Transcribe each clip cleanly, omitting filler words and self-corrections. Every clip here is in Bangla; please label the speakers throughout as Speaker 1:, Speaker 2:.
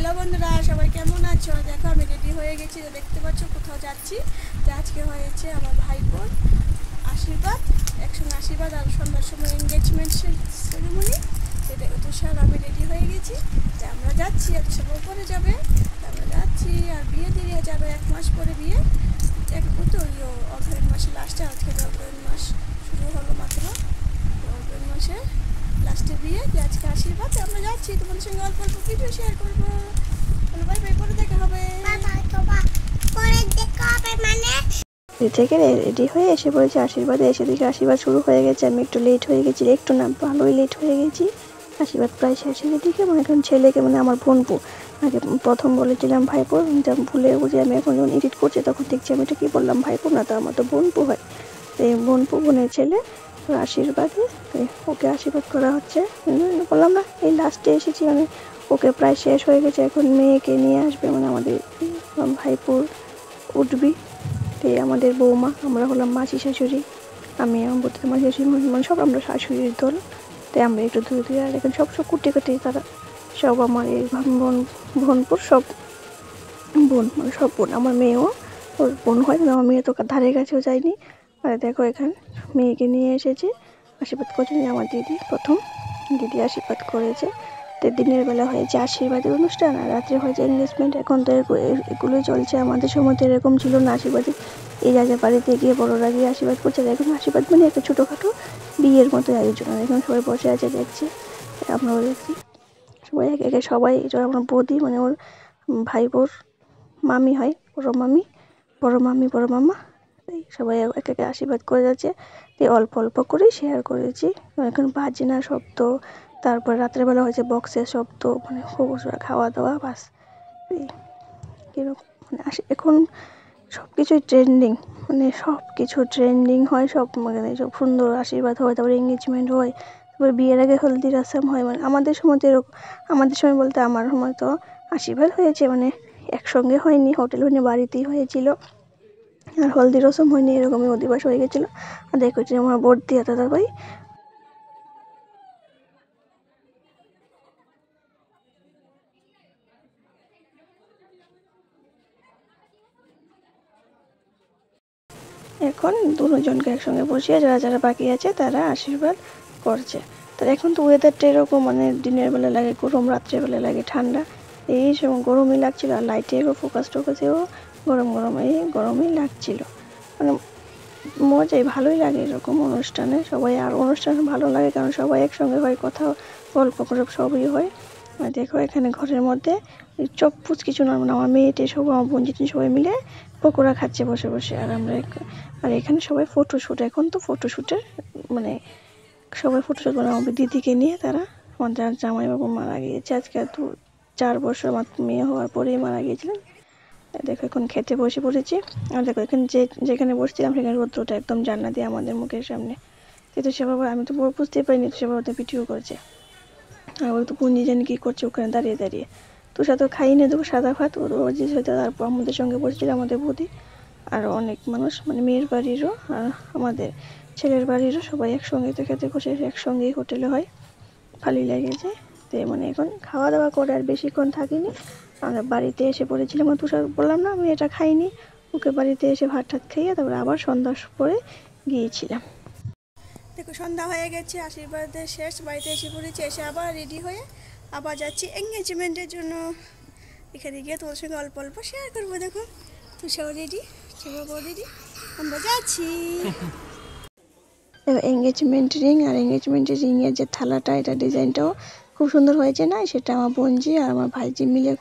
Speaker 1: হ্যালো বন্ধুরা, সবাই কেমন আছো? দেখো আমি রেডি হয়ে গেছি, দেখতে পাচ্ছ কোথাও যাচ্ছি। তো আজকে হয়েছে আমার ভাইপোর আশীর্বাদ, একসঙ্গে আশীর্বাদ আর সন্ধ্যার সময় এনগেজমেন্ট সেরেমনি। সেটা তুষার আমি রেডি হয়ে গেছি, তো আমরা যাচ্ছি। আর তুষার পরে যাবে, আমরা যাচ্ছি। আর বিয়ে দিয়ে যাবে 1 মাস পরে বিয়ে। তো অগ্রহণ মাসে লাস্টে, আজকে অগ্রহণ মাস শুরু হলো মাত্র। অগ্রহণ মাসে লাস্টে বিয়ে, আজকে আশীর্বাদ। আমরা যাচ্ছি, তোমাদের সঙ্গে অল্প অল্প ভিডিও শেয়ার করবো। বাই বাই, পরে দেখা হবে। থেকে রেডি হয়ে এসে পড়েছি আশীর্বাদে। এসে দিকে আশীর্বাদ শুরু হয়ে গেছে। আমি একটু লেট হয়ে গেছি, একটু না ভালোই লেট হয়ে গেছি। আশীর্বাদ প্রায় শেষের দিকে। মানে এখন ছেলেকে, মানে আমার বোনপু, আগে প্রথম বলেছিলাম ভাইপো, ভুলে বুঝে আমি এখন যখন এডিট করছি তখন দেখছি আমি এটা কী বললাম, ভাইপো না, তো আমার তো বোনপু হয়। তো এই বোনপু, বোনের ছেলে, আশীর্বাদে ওকে আশীর্বাদ করা হচ্ছে। বললাম না, এই লাস্টে এসেছি, মানে ওকে প্রায় শেষ হয়ে গেছে। এখন মেয়েকে নিয়ে আসবে, মানে আমাদের ভাইপুর উঠবি। তো আমাদের বৌমা, আমরা হলাম মাসি শাশুড়ি, আমি আমার বোধহয় মাসি শাশুড়ি, মানে সব আমরা শাশুড়ির দল। তাই আমরা একটু ধুয়ে ধুয়ে, আর এখন সব কুটি কুটি তারা সব আমার এই বোনপুর সব বোন, মানে সব বোন। আমার মেয়েও ওর বোন হয়, আমার মেয়ে তো ধারে কাছেও যায়নি। আর দেখো এখানে মেয়েকে নিয়ে এসেছে, আশীর্বাদ করছেন। আমার দিদি, প্রথম দিদি আশীর্বাদ করেছে। তো দিনের বেলা হয়েছে আশীর্বাদের অনুষ্ঠান, আর রাত্রে হয়েছে এনগেজমেন্ট। এখন তো এগুলোই চলছে। আমাদের সময় তো এরকম ছিল না। আশীর্বাদে এই যাদের বাড়িতে গিয়ে বড়রা গিয়ে আশীর্বাদ করছে, এখন আশীর্বাদ মানে একটা ছোটোখাটো বিয়ের মতো আয়োজন। এখন সবাই বসে আছে দেখছে, আমরাও দেখছি। সবাই একে একে সবাই, আমার বৌদি, মানে ওর ভাইবোর মামি হয়, বড় মামি, বড় মামি, বড় মামা, এই সবাই একে একে আশীর্বাদ করে যাচ্ছে। এই অল্প অল্প করেই শেয়ার করেছি। এখন বাজনা শব্দ, তারপর রাত্রেবেলা হয়েছে বক্সের শব্দ, মানে খাওয়া দাওয়া, বাস। কীরকম মানে এখন সব কিছুই ট্রেন্ডিং, মানে সব কিছু ট্রেন্ডিং হয়, সব মানে সব সুন্দর আশীর্বাদ হয়, তারপরে এঙ্গেজমেন্ট হয়, তারপরে বিয়ের আগে হলদি রসম হয়। মানে আমাদের সময় তো এরকম, আমাদের সময় বলতে আমার সময় তো আশীর্বাদ হয়েছে মানে একসঙ্গে হয়নি, হোটেল হয়নি, বাড়িতেই হয়েছিল। আর হলদি রসম হয়নি, এরকমই অধিবাস হয়ে গেছিলো। আর দেখো যে আমার বর্দি দাদা ভাই, এখন দুজনকে একসঙ্গে বসিয়ে যারা যারা বাকি আছে তারা আশীর্বাদ করছে। তার এখন তো ওয়েদারটা এরকম, মানে দিনের বেলা লাগে গরম, রাত্রেবেলা লাগে ঠান্ডা, এই সময় গরমই লাগছিল। আর লাইটেরও ফোকাস টোকাসেও গরম গরম, এই গরমই লাগছিল। মানে মজাই, ভালোই লাগে এরকম অনুষ্ঠানে সবাই। আর অনুষ্ঠান ভালো লাগে কারণ সবাই একসঙ্গে হয়, কথা গল্প করে সবই হয়। আর দেখো এখানে ঘরের মধ্যে চপ্পুচ কিছু না, মানে আমার মেয়েটে সব, আমার বোনজিটি সবাই মিলে পকোড়া খাচ্ছে বসে বসে। আর আমরা, আর এখানে সবাই ফটোশ্যুট, এখন তো ফটোশ্যুটের মানে সবাই ফটোশ্যুট, মানে আমার দিদিকে নিয়ে তারা, আমার জামাইবাবু মারা গিয়েছে আজকে 4 বছর আমার মেয়ে হওয়ার পরেই মারা গিয়েছিলেন। দেখো এখন খেতে বসে পড়েছি। আর দেখো এখানে যেখানে বসছিলাম সেখানে রৌদ্রটা একদম জানলা দিয়ে আমাদের মুখের সামনে। কিন্তু সে বাবা, আমি তো বুঝতেই পারিনি সে বাবা ভিডিও করছে। আর ওই তো পুঞ্জি জানি কী করছে ওখানে দাঁড়িয়ে দাঁড়িয়ে। তোর সাথেও খাইনি, দেবো সাদা ভাত ওর যে সাথে। তারপর আমাদের সঙ্গে বসছিল আমাদের বৌদি, আর অনেক মানুষ, মানে মেয়ের বাড়িরও আর আমাদের ছেলের বাড়িরও সবাই একসঙ্গে তো খেতে বসে, একসঙ্গেই হোটেলে হয়, ভালোই লেগেছে। তো মানে এখন খাওয়া দাওয়া করে আর বেশিক্ষণ থাকিনি, আমরা বাড়িতে এসে পড়েছিলাম। তুষার বললাম না আমি এটা খাইনি, ওকে বাড়িতে এসে ভাত টাত খাইয়ে তারপরে আবার সন্ধ্যার পরে গিয়েছিলাম। দেখো সন্ধ্যা হয়ে গেছে, আশীর্বাদের শেষ, বাড়িতে এসে পড়েছি। এসে আবার রেডি হয়ে আবার যাচ্ছি এঙ্গেজমেন্টের জন্য। এখানে গিয়ে তোর সঙ্গে অল্প অল্প শেয়ার করবো। দেখো তুষাও রেডি, ছেলেও রেডি, আমরা যাচ্ছি। এঙ্গেজমেন্ট রিং, আর এঙ্গেজমেন্টের রিংয়ের যে থালাটা, এটা ডিজাইনটাও খুব সুন্দর হয়েছে না? সেটা আমার বোনজি আর আমার ভাইজি মিলে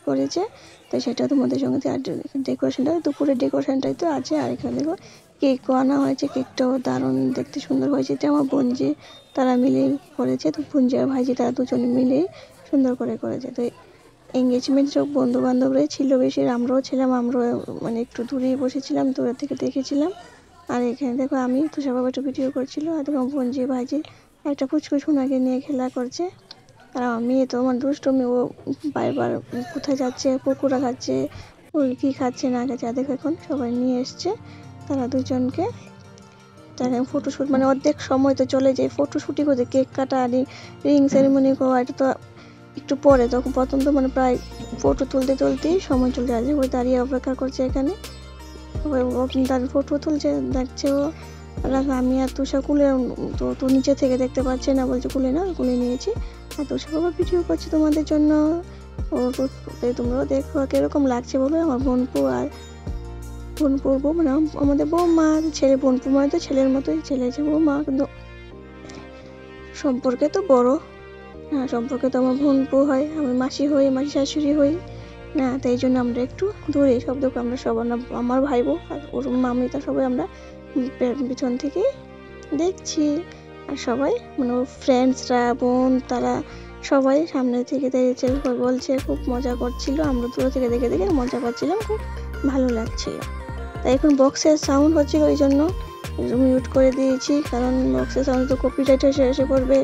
Speaker 1: করেছে। তো সেটা তোমাদের সঙ্গে, আর ডেকোরেশনটা, দুপুরের ডেকোরেশনটাই তো আছে। আর এখানে দেখো কেকও আনা হয়েছে, কেকটাও দারুণ দেখতে সুন্দর হয়েছে। এটা আমার বোনজি তারা মিলেই করেছে। তো বোনজি আর ভাইজি তারা দুজনে মিলেই সুন্দর করে করেছে। তো এঙ্গেজমেন্ট সব বন্ধু বান্ধবরাই ছিল বেশি, আমরাও ছিলাম, আমরাও মানে একটু দূরেই বসেছিলাম, দূরের থেকে দেখেছিলাম। আর এখানে দেখো আমি তুষার বাবা একটু ভিডিও করছিল, আর দেখো বোনজি ভাইজি একটা পুচকু সোনাকে নিয়ে খেলা করছে। আর আমার মেয়ে তো আমার দুষ্টুমি, ও বারবার কোথায় যাচ্ছে, পকোড়া খাচ্ছে, ও কী খাচ্ছে না খাচ্ছে। আর দেখো এখন সবাই নিয়ে এসছে তারা দুজনকে। তার ফটোশ্যুট, মানে অর্ধেক সময় তো চলে যায় ফটোশ্যুটই করতে, কেক কাটা আর রিং সেরিমনি করা, এটা তো একটু পরে, তখন প্রথম তো মানে প্রায় ফটো তুলতে তুলতেই সময় চলে যাচ্ছে। ওই দাঁড়িয়ে অপেক্ষা করছে এখানে, তার ফটো তুলছে, দেখছে ও। আর আমি আর তুষা কুলে, তো নিচে থেকে দেখতে পাচ্ছে না, বলছে কুলে না, কুলে নিয়েছি। আর তুষা বাবা ভিডিও করছে তোমাদের জন্য। ও তোমরাও দেখো কিরকম লাগছে বলো। আমার বোনপু আর বোনপুর বউ, মানে আমাদের বৌমা ছেলে, বোনপু মানে তো ছেলের মতোই, ছেলে আছে বৌমা, কিন্তু সম্পর্কে তো বড়। হ্যাঁ, সম্পর্কে তো আমার বোনপু হয়, আমি মাসি হই, মাসি শাশুড়ি হই না। তাই জন্য আমরা একটু দূরে শব্দকে আমরা সবার না, আমার ভাই বউ আর ওর মামিটা সবাই আমরা পিছন থেকে দেখছি। আর সবাই মানে ওর ফ্রেন্ডসরা, বোন, তারা সবাই সামনে থেকে দেখছে, বলছে খুব মজা করছিল। আমরা দূরে থেকে দেখে দেখে মজা পাচ্ছিলাম, খুব ভালো লাগছিল। তাই এখন বক্সের সাউন্ড হচ্ছিল, ওই জন্য মিউট করে দিয়েছি, কারণ বক্সের সাউন্ড তো কপিরাইট এসে পড়বে।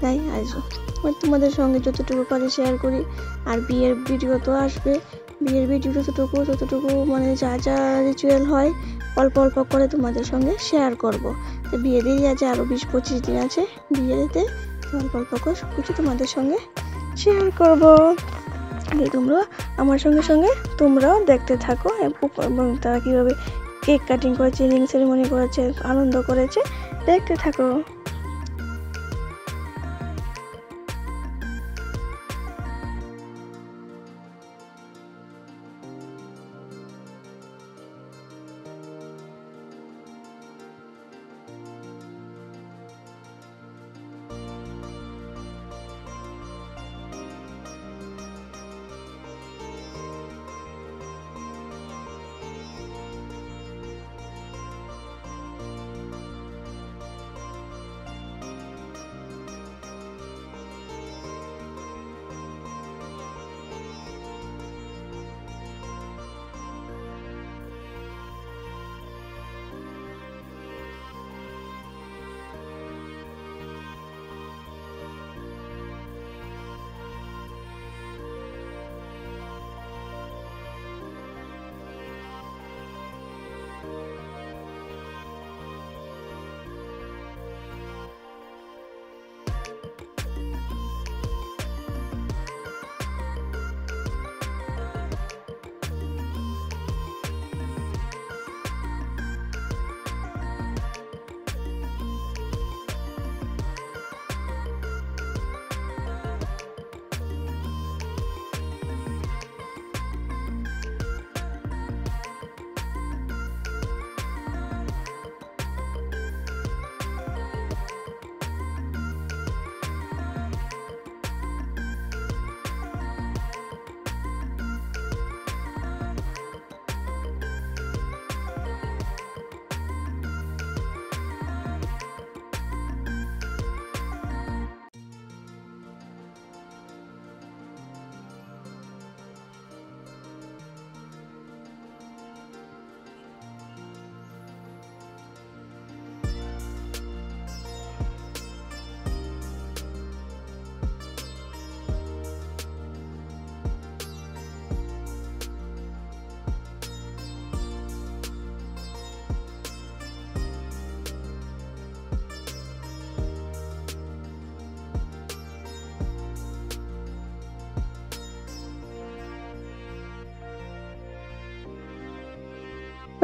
Speaker 1: তাই আজ তোমাদের সঙ্গে যতটুকু পারি শেয়ার করি। আর বিয়ের ভিডিও তো আসবে, বিয়ের ভিডিও যতটুকু মানে যা যা রিচুয়াল হয় অল্প অল্প করে তোমাদের সঙ্গে শেয়ার করব। তো বিয়ে দেরি আছে, আরও 20-25 দিন আছে বিয়েতে, অল্প অল্প করে সব কিছু তোমাদের সঙ্গে শেয়ার করব। তোমরা আমার সঙ্গে তোমরাও দেখতে থাকো, এবং তারা কীভাবে কেক কাটিং করেছে, রিং সেরিমনি করেছে, আনন্দ করেছে, দেখতে থাকো।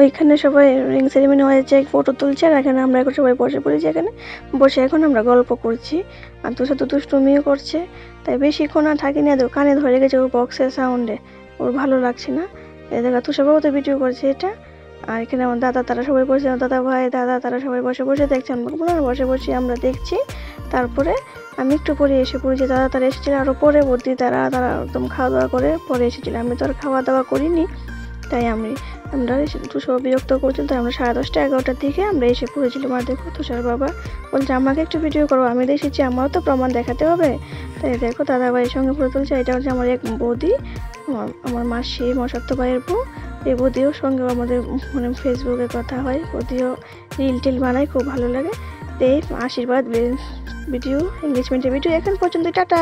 Speaker 1: ওইখানে সবাই রিং সেরিমনি হয়েছে, ফটো তুলছে, আর এখানে আমরা এখন সবাই বসে পড়েছি। এখানে বসে এখন আমরা গল্প করছি, আর তুষার তো দুষ্টুমিও করছে। তাই বেশিক্ষণ আর থাকি না, কানে ধরে গেছে ওর বক্সের সাউন্ডে, ওর ভালো লাগছে না। এই দেখা তুষার বাবু তো ভিডিও করছে এটা। আর এখানে আমার দাদা তারা সবাই বসে, দাদা ভাই দাদা তারা সবাই বসে বসে দেখছে, আমরা বসে বসে আমরা দেখছি। তারপরে আমি একটু পরে এসে পড়েছি, দাদা তারা এসেছিল আরও পরে, বর্দি তারা একদম খাওয়া দাওয়া করে পরে এসেছিল। আমি তো আর খাওয়া দাওয়া করিনি, তাই আমরা তুষার বিরক্ত করছিল, তাই আমরা 10:30-11টার দিকে আমরা এসে পড়েছিলাম। আর দেখো তুষার বাবা বলছে আমাকে একটু ভিডিও করো, আমি এসেছি, আমারও তো প্রমাণ দেখাতে হবে। তাই দেখো দাদা ভাইয়ের সঙ্গে ফটো তুলছে। এটা হচ্ছে আমার এক বৌদি, আমার মাসি মশাতো ভাইয়ের বউ। এই বৌদিও সঙ্গে আমাদের মানে ফেসবুকে কথা হয়, বৌদিও রিল টিল বানায়, খুব ভালো লাগে। এই আশীর্বাদ ভিডিও, এঙ্গেজমেন্টের ভিডিও এখন পর্যন্ত, টাটা।